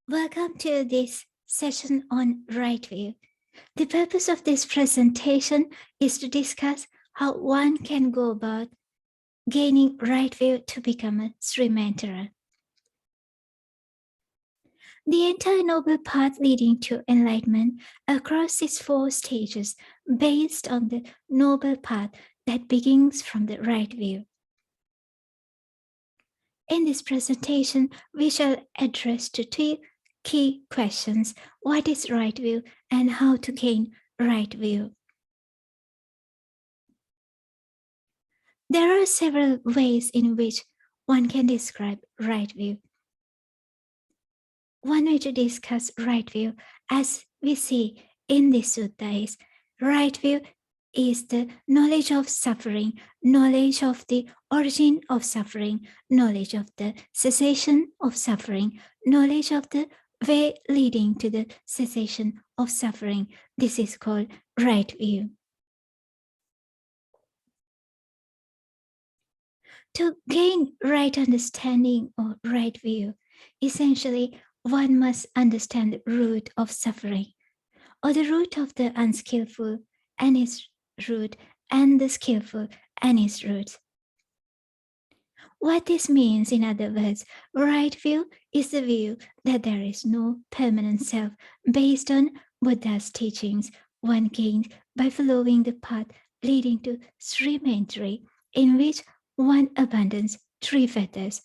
Welcome to this session on right view. The purpose of this presentation is to discuss how one can go about gaining right view to become a Sri Mentora. The entire noble path leading to enlightenment across its 4 stages based on the noble path that begins from the right view. In this presentation, we shall address two key questions: what is right view and how to gain right view. There are several ways in which one can describe right view. One way to discuss right view, as we see in this sutta, is right view is the knowledge of suffering, knowledge of the origin of suffering, knowledge of the cessation of suffering, knowledge of the way leading to the cessation of suffering. This is called right view. To gain right understanding or right view, essentially one must understand the root of suffering, or the root of the unskillful and its root, and the skillful and its roots. What this means, in other words, right view is the view that there is no permanent self based on Buddha's teachings, one gained by following the path leading to Sri Mentri, in which one abandons 3 fetters.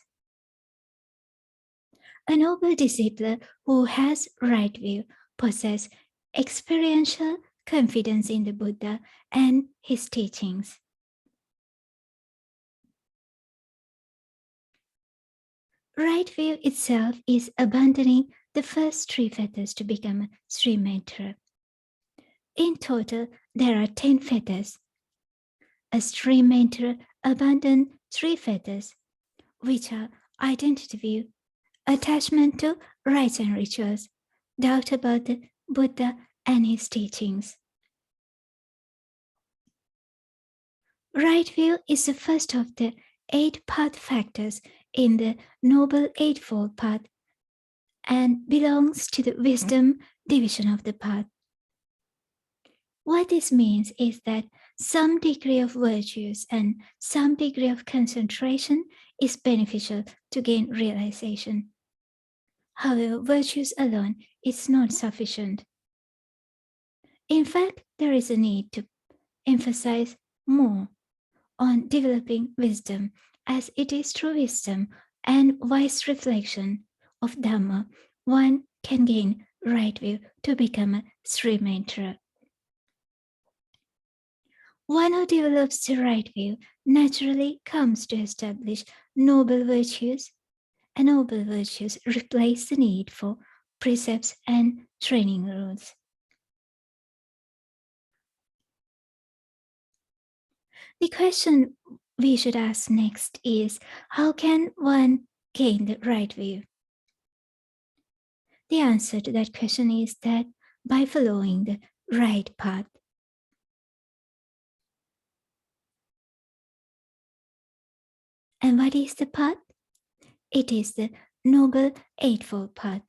A noble disciple who has right view possesses experiential confidence in the Buddha and his teachings. Right view itself is abandoning the first 3 fetters to become a Sri Mentora. In total, there are 10 fetters. A Sri Mentora abandons 3 fetters, which are identity view, attachment to rites and rituals, doubt about the Buddha and his teachings. Right view is the first of the 8 path factors in the Noble Eightfold Path and belongs to the wisdom division of the path. What this means is that some degree of virtues and some degree of concentration is beneficial to gain realization. However, virtues alone is not sufficient. In fact, there is a need to emphasize more on developing wisdom, as it is through wisdom and wise reflection of Dhamma one can gain right view to become a Sri Mentora. One who develops the right view naturally comes to establish noble virtues, and noble virtues replace the need for precepts and training rules. The question we should ask next is, how can one gain the right view? The answer to that question is that by following the right path. And what is the path? It is the Noble Eightfold Path.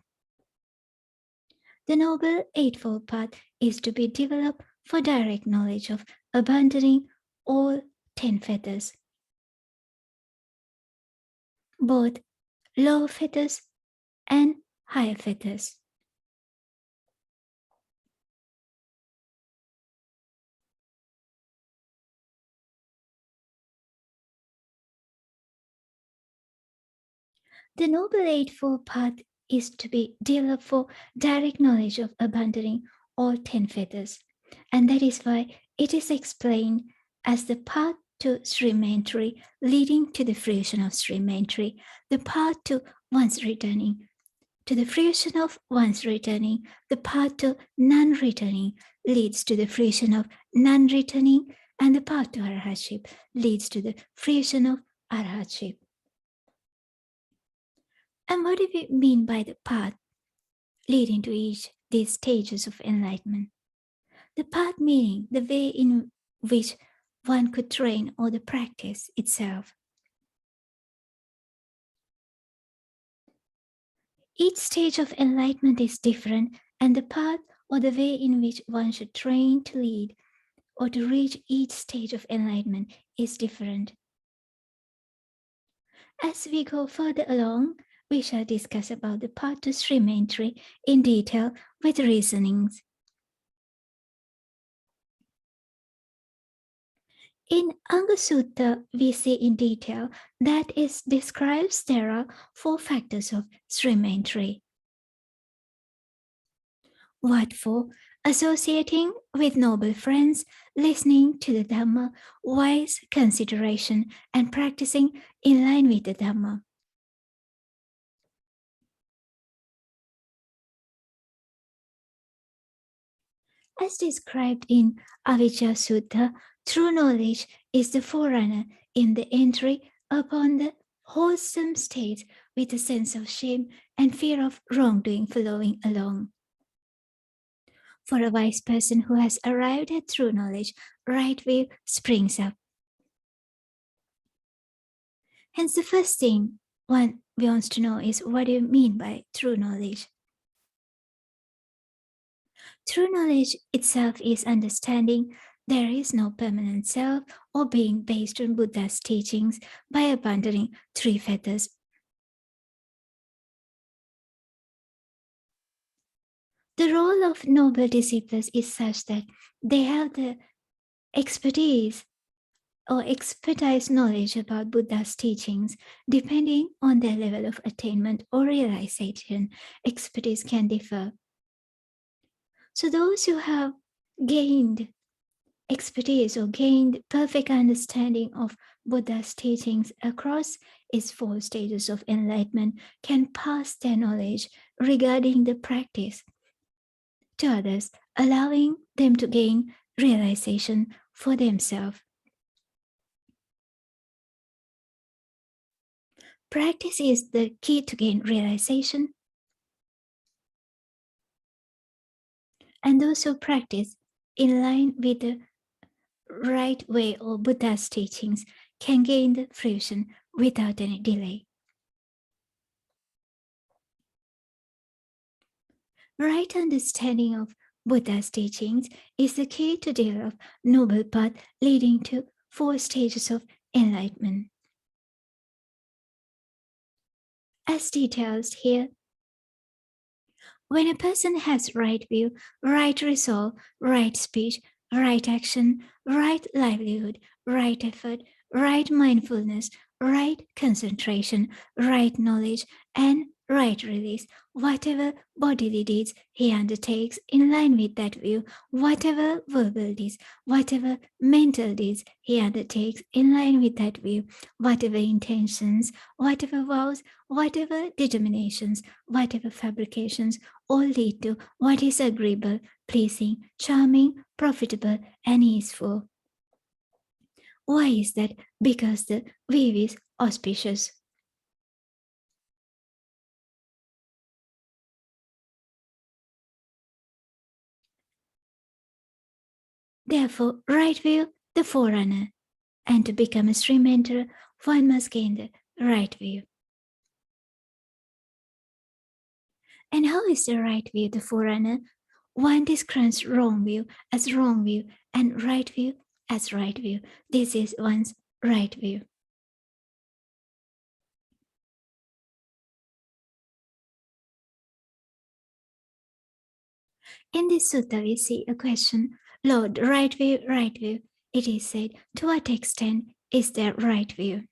The Noble Eightfold Path is to be developed for direct knowledge of abandoning all 10 fetters, both lower fetters and higher fetters. The Noble Eightfold Path is to be developed for direct knowledge of abandoning all 10 fetters, and that is why it is explained as the path to Sri Mentri leading to the fruition of Sri Mentri, the path to one's returning, to the fruition of one's returning, the path to non-returning leads to the fruition of non-returning, and the path to Arhatship leads to the fruition of Arhatship. And what do we mean by the path leading to each these stages of enlightenment? The path meaning the way in which one could train or the practice itself. Each stage of enlightenment is different, and the path or the way in which one should train to lead or to reach each stage of enlightenment is different. As we go further along, we shall discuss about the path to Sri Maitri in detail with reasonings. In Anga Sutta, we see in detail that it describes there are 4 factors of Sri Maitri. What for? Associating with noble friends, listening to the Dhamma, wise consideration, and practicing in line with the Dhamma. As described in Avijja Sutta, true knowledge is the forerunner in the entry upon the wholesome state with a sense of shame and fear of wrongdoing following along. For a wise person who has arrived at true knowledge, right view springs up. Hence, the first thing one wants to know is, what do you mean by true knowledge? True knowledge itself is understanding there is no permanent self or being based on Buddha's teachings by abandoning 3 fetters. The role of noble disciples is such that they have the expertise or expertise knowledge about Buddha's teachings. Depending on their level of attainment or realization, expertise can differ. So those who have gained expertise or gained perfect understanding of Buddha's teachings across its 4 stages of enlightenment can pass their knowledge regarding the practice to others, allowing them to gain realization for themselves. Practice is the key to gain realization, and those who practice in line with the right way or Buddha's teachings can gain the fruition without any delay. Right understanding of Buddha's teachings is the key to develop noble path leading to 4 stages of enlightenment. As detailed here, when a person has right view, right resolve, right speech, right action, right livelihood, right effort, right mindfulness, right concentration, right knowledge, and right release, whatever bodily deeds he undertakes in line with that view, whatever verbal deeds, whatever mental deeds he undertakes in line with that view, whatever intentions, whatever vows, whatever determinations, whatever fabrications, all lead to what is agreeable, pleasing, charming, profitable, and easeful. Why is that? Because the view is auspicious. Therefore, right view, the forerunner, and to become a stream mentor, one must gain the right view. And how is the right view the forerunner? One describes wrong view as wrong view and right view as right view. This is one's right view. In this sutta, we see a question, Lord, right view, right view. It is said, to what extent is there right view?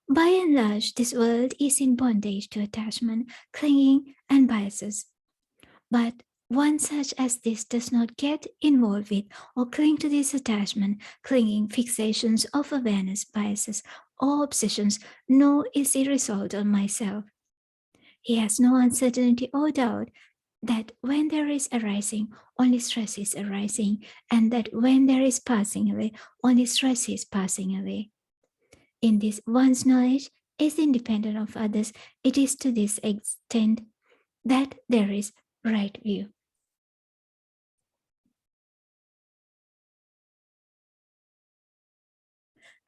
By and large, this world is in bondage to attachment, clinging, and biases. But one such as this does not get involved with or cling to this attachment, clinging, fixations of awareness, biases, or obsessions, nor is he resolved on myself. He has no uncertainty or doubt that when there is arising, only stress is arising, and that when there is passing away, only stress is passing away. In this, one's knowledge is independent of others. It is to this extent that there is right view.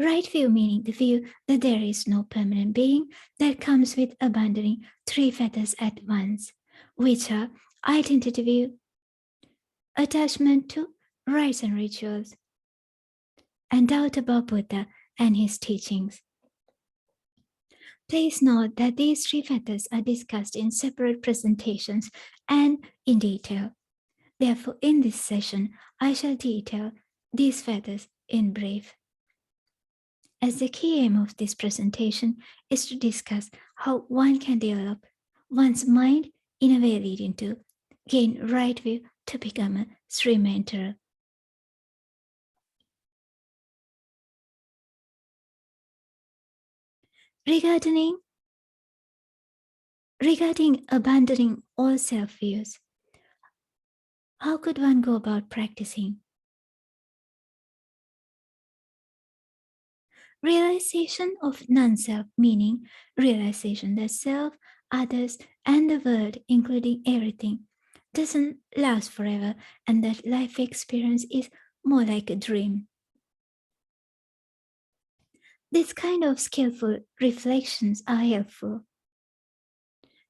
Right view meaning the view that there is no permanent being that comes with abandoning three fetters at once, which are identity view, attachment to rites and rituals, and doubt about Buddha and his teachings. Please note that these three fetters are discussed in separate presentations and in detail. Therefore, in this session, I shall detail these fetters in brief. As the key aim of this presentation is to discuss how one can develop one's mind in a way leading to gain right view to become a Sri mentor. Regarding abandoning all self-views, how could one go about practicing? Realization of non-self, meaning realization that self, others, and the world, including everything, doesn't last forever and that life experience is more like a dream. This kind of skillful reflections are helpful.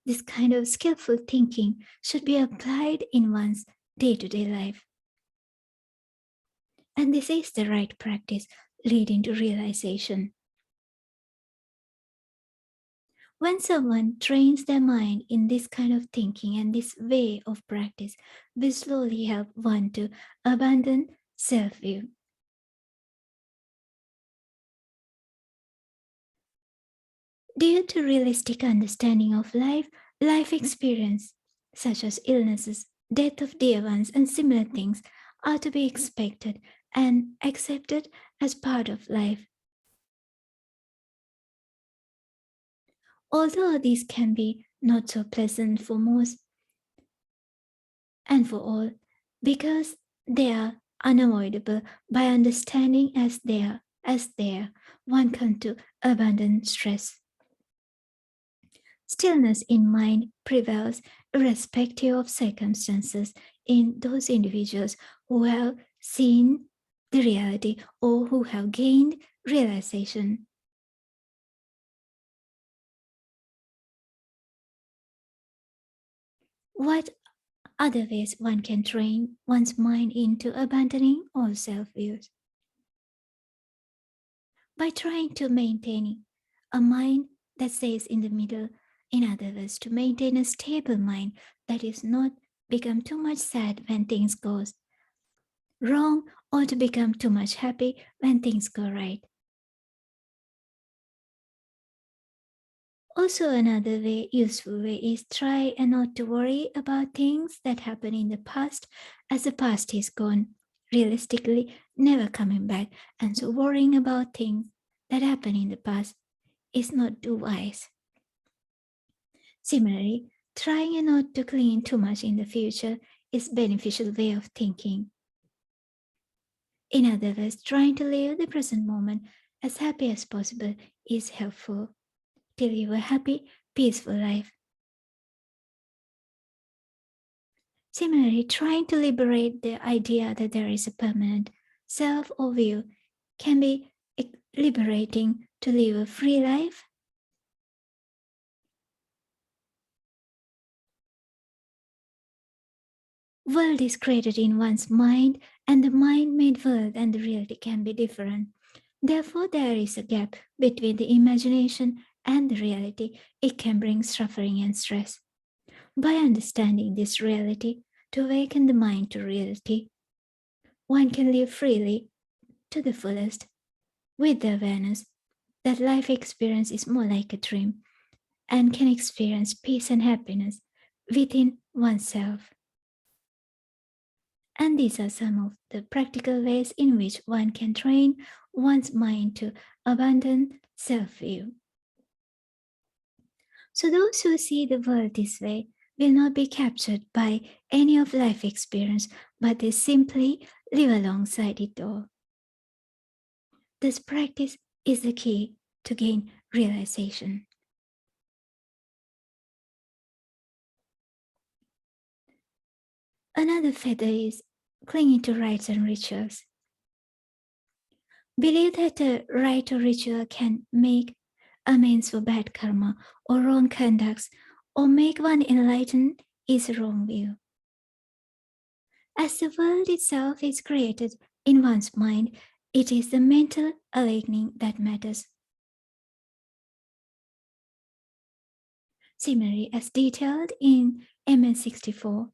This kind of skillful thinking should be applied in one's day-to-day life. And this is the right practice leading to realization. When someone trains their mind in this kind of thinking and this way of practice will slowly help one to abandon self-view. Due to realistic understanding of life experience, such as illnesses, death of dear ones, and similar things, are to be expected and accepted as part of life. Although these can be not so pleasant for most and for all, because they are unavoidable by understanding as they are, one can to abandon stress. Stillness in mind prevails irrespective of circumstances in those individuals who have seen the reality or who have gained realization. What other ways one can train one's mind into abandoning all self-views? By trying to maintain a mind that stays in the middle, in other words, to maintain a stable mind that is not become too much sad when things go wrong or to become too much happy when things go right. Also, another useful way is try and not to worry about things that happened in the past, as the past is gone, realistically never coming back, and so worrying about things that happened in the past is not too wise. Similarly, trying not to cling too much in the future is a beneficial way of thinking. In other words, trying to live the present moment as happy as possible is helpful to live a happy, peaceful life. Similarly, trying to liberate the idea that there is a permanent self or view can be liberating to live a free life. World is created in one's mind, and the mind-made world and the reality can be different. Therefore, there is a gap between the imagination and the reality. It can bring suffering and stress. By understanding this reality, to awaken the mind to reality, one can live freely to the fullest with the awareness that life experience is more like a dream and can experience peace and happiness within oneself. And these are some of the practical ways in which one can train one's mind to abandon self-view. So those who see the world this way will not be captured by any of life experience, but they simply live alongside it all. This practice is the key to gain realization. Another fetter is clinging to rites and rituals. Believe that a rite or ritual can make amends for bad karma or wrong conducts or make one enlightened is a wrong view. As the world itself is created in one's mind, it is the mental awakening that matters. Similarly, as detailed in MS64,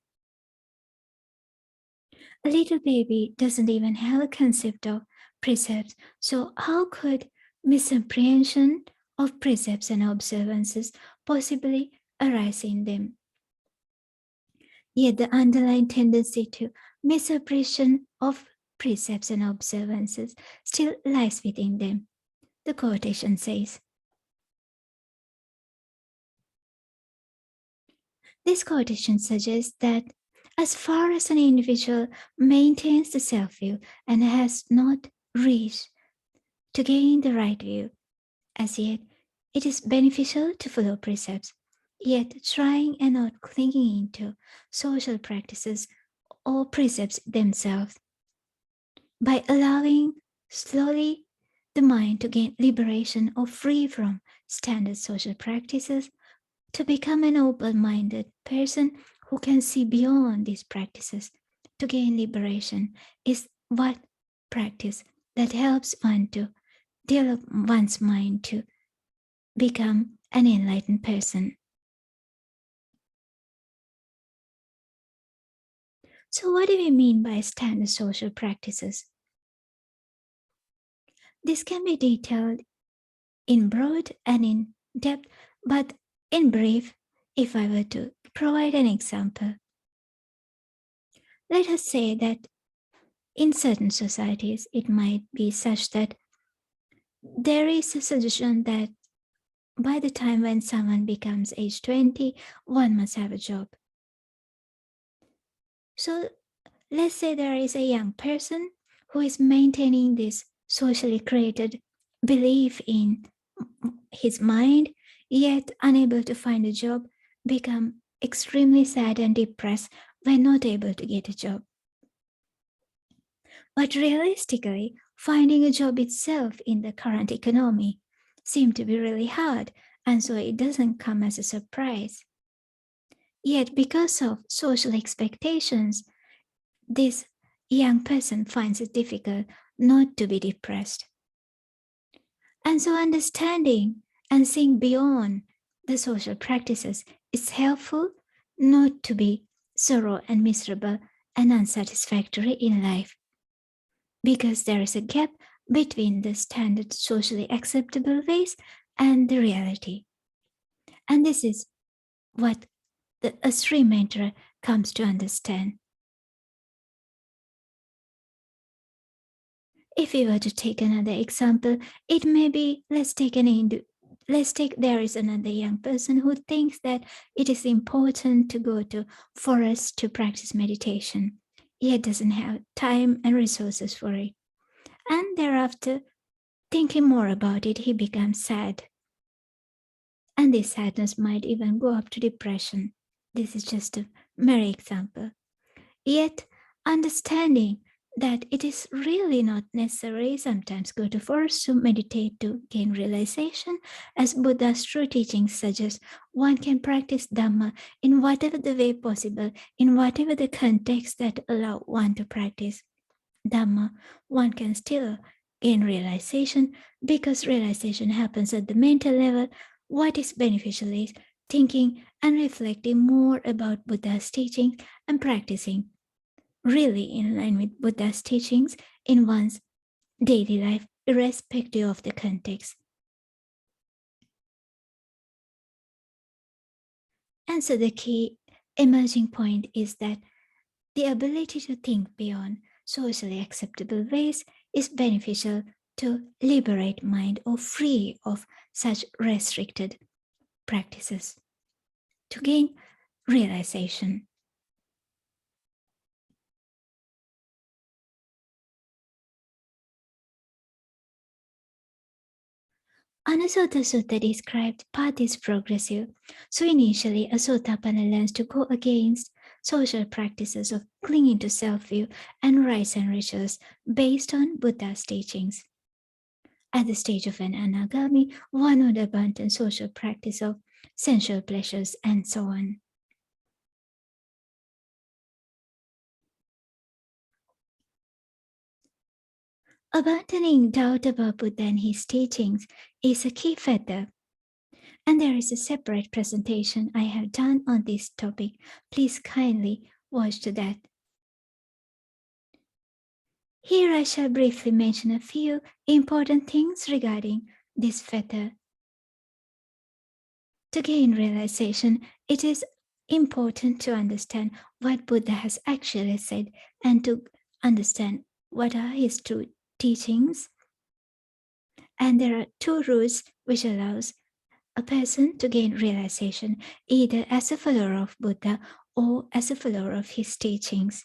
a little baby doesn't even have a concept of precepts, so how could misapprehension of precepts and observances possibly arise in them? Yet the underlying tendency to misapprehension of precepts and observances still lies within them. The quotation says, this quotation suggests that as far as an individual maintains the self-view and has not reached to gain the right view, as yet it is beneficial to follow precepts, yet trying and not clinging into social practices or precepts themselves. By allowing slowly the mind to gain liberation or free from standard social practices, to become an open-minded person who can see beyond these practices, to gain liberation is what practice that helps one to develop one's mind to become an enlightened person. So what do we mean by standard social practices? This can be detailed in broad and in depth, but in brief, if I were to provide an example, let us say that in certain societies, it might be such that there is a suggestion that by the time when someone becomes age 20, one must have a job. So let's say there is a young person who is maintaining this socially created belief in his mind, yet unable to find a job, become extremely sad and depressed when not able to get a job. But realistically, finding a job itself in the current economy seemed to be really hard, and so it doesn't come as a surprise. Yet because of social expectations, this young person finds it difficult not to be depressed. And so understanding and seeing beyond the social practices is helpful not to be sorrow and miserable and unsatisfactory in life, because there is a gap between the standard socially acceptable ways and the reality. And this is what a Sri mentor comes to understand. If we were to take another example, it may be, let's take there is another young person who thinks that it is important to go to forest to practice meditation, yet doesn't have time and resources for it. And thereafter, thinking more about it, he becomes sad. And this sadness might even go up to depression. This is just a mere example. Yet, understanding that it is really not necessary sometimes go to forest to meditate to gain realization, as Buddha's true teachings suggest, one can practice Dhamma in whatever the way possible, in whatever the context that allow one to practice Dhamma, one can still gain realization, because realization happens at the mental level. What is beneficial is thinking and reflecting more about Buddha's teachings and practicing really in line with Buddha's teachings in one's daily life, irrespective of the context. And so the key emerging point is that the ability to think beyond socially acceptable ways is beneficial to liberate mind or free of such restricted practices, to gain realization. Anusota Sutta described path is progressive. So initially, a Sotapanna learns to go against social practices of clinging to self-view and rites and rituals based on Buddha's teachings. At the stage of an anagami, one would abandon social practice of sensual pleasures and so on. Abandoning doubt about Buddha and his teachings is a key factor, and there is a separate presentation I have done on this topic. Please kindly watch that. Here I shall briefly mention a few important things regarding this fetter. To gain realization, it is important to understand what Buddha has actually said and to understand what are his true teachings. And there are two routes which allows a person to gain realization, either as a follower of Buddha or as a follower of his teachings.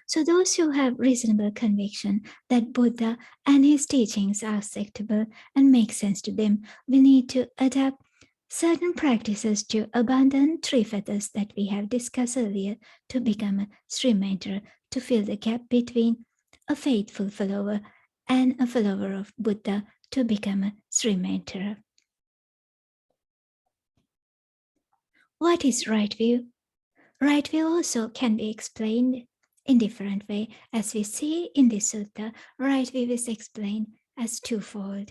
So those who have reasonable conviction that Buddha and his teachings are acceptable and make sense to them will need to adapt certain practices to abandon three fetters that we have discussed earlier to become a stream mentor, to fill the gap between a faithful follower and a follower of Buddha to become a stream mentor. What is right view? Right view also can be explained in different way. As we see in this sutta, right view is explained as twofold.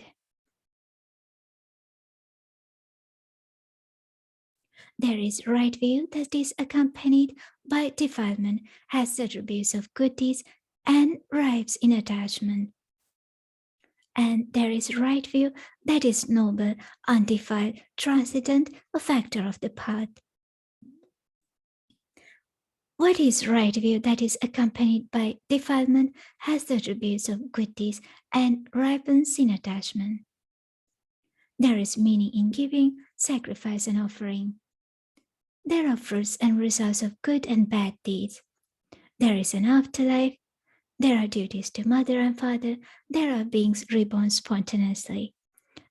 There is right view that is accompanied by defilement, has attributes of good deeds, and rives in attachment. And there is right view that is noble, undefiled, transcendent, a factor of the path. What is right view that is accompanied by defilement, has the attributes of good deeds, and ripens in attachment? There is meaning in giving, sacrifice, and offering. There are fruits and results of good and bad deeds. There is an afterlife. There are duties to mother and father. There are beings reborn spontaneously.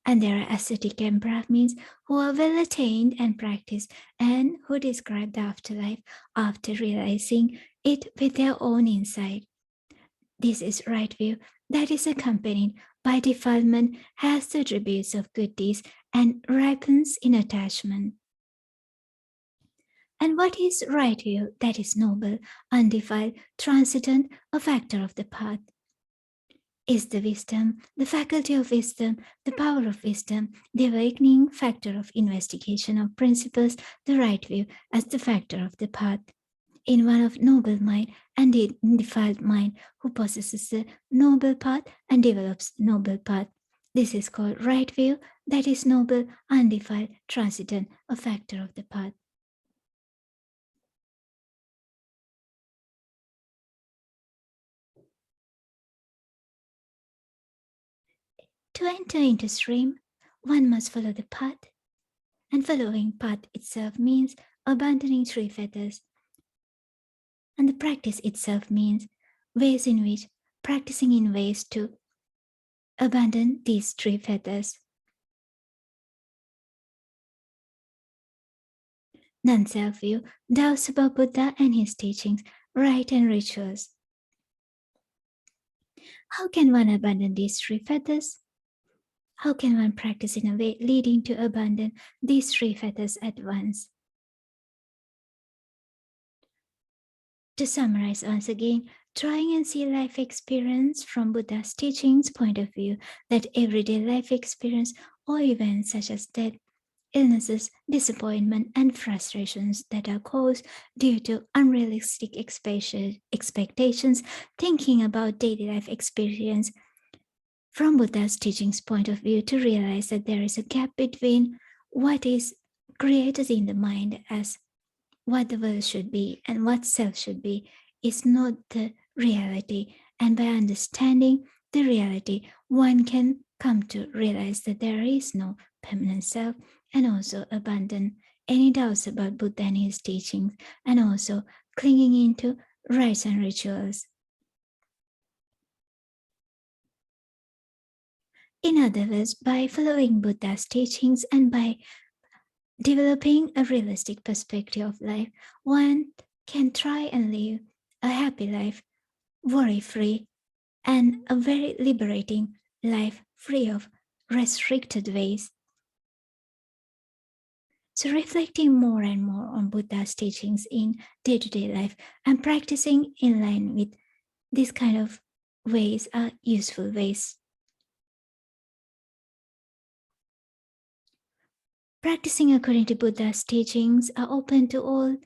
And there are ascetic and Brahmins who are well attained and practice and who describe the afterlife after realizing it with their own insight. This is right view that is accompanied by defilement, has the attributes of good deeds, and ripens in attachment. And what is right view that is noble, undefiled, transcendent, a factor of the path? Is the wisdom, the faculty of wisdom, the power of wisdom, the awakening factor of investigation of principles, the right view as the factor of the path. In one of noble mind and defiled mind who possesses the noble path and develops noble path. This is called right view, that is noble, undefiled, transcendent, a factor of the path. To enter into stream, one must follow the path, and following path itself means abandoning three fetters. And the practice itself means ways in which practicing in ways to abandon these three fetters. Non-self view, doubts about Buddha and his teachings, rite and rituals. How can one abandon these three fetters? How can one practice in a way leading to abandon these three fetters at once? To summarize once again, trying and see life experience from Buddha's teachings point of view, that everyday life experience or events such as death, illnesses, disappointment, and frustrations that are caused due to unrealistic expectations, thinking about daily life experience from Buddha's teachings point of view, to realize that there is a gap between what is created in the mind as what the world should be and what self should be is not the reality. And by understanding the reality, one can come to realize that there is no permanent self, and also abandon any doubts about Buddha and his teachings, and also clinging into rites and rituals. In other words, by following Buddha's teachings and by developing a realistic perspective of life, one can try and live a happy life, worry-free, and a very liberating life free of restricted ways. So reflecting more and more on Buddha's teachings in day-to-day life and practicing in line with these kind of ways are useful ways. Practicing according to Buddha's teachings are open to all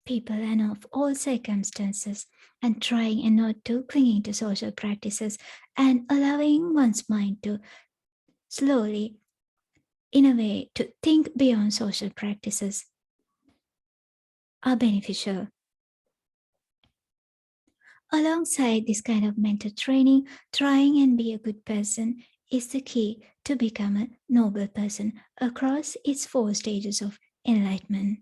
people and of all circumstances, and trying and not to clinging to social practices and allowing one's mind to slowly, in a way, to think beyond social practices are beneficial. Alongside this kind of mental training, trying and be a good person is the key to become a noble person across its 4 stages of enlightenment.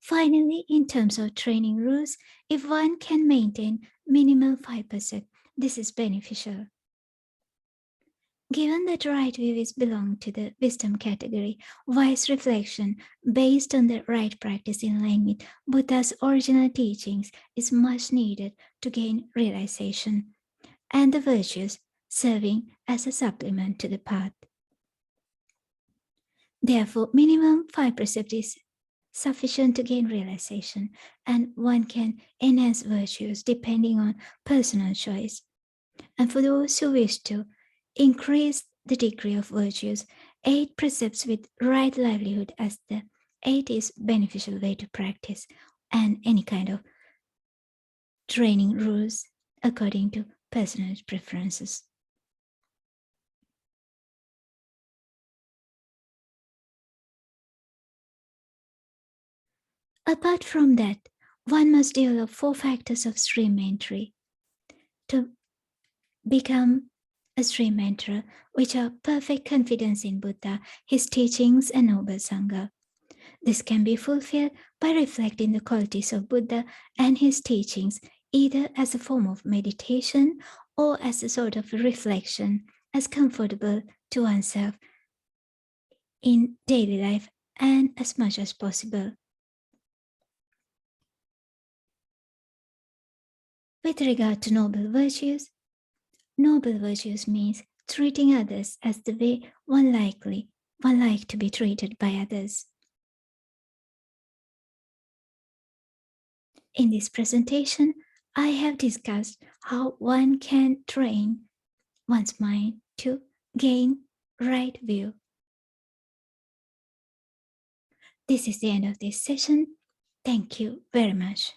Finally, in terms of training rules, if one can maintain minimum 5%, this is beneficial. Given that right view is belong to the wisdom category, wise reflection based on the right practice in line with Buddha's original teachings is much needed to gain realization, and the virtues serving as a supplement to the path. Therefore, minimum 5% is sufficient to gain realization, and one can enhance virtues depending on personal choice. And for those who wish to increase the degree of virtues, 8 precepts with right livelihood as the 8 is beneficial way to practice, and any kind of training rules according to personal preferences. Apart from that, one must develop 4 factors of stream entry to become a stream enterer, which are perfect confidence in Buddha, his teachings, and noble Sangha. This can be fulfilled by reflecting the qualities of Buddha and his teachings, either as a form of meditation or as a sort of reflection, as comfortable to oneself in daily life and as much as possible. With regard to noble virtues means treating others as the way one like to be treated by others. In this presentation, I have discussed how one can train one's mind to gain right view. This is the end of this session. Thank you very much.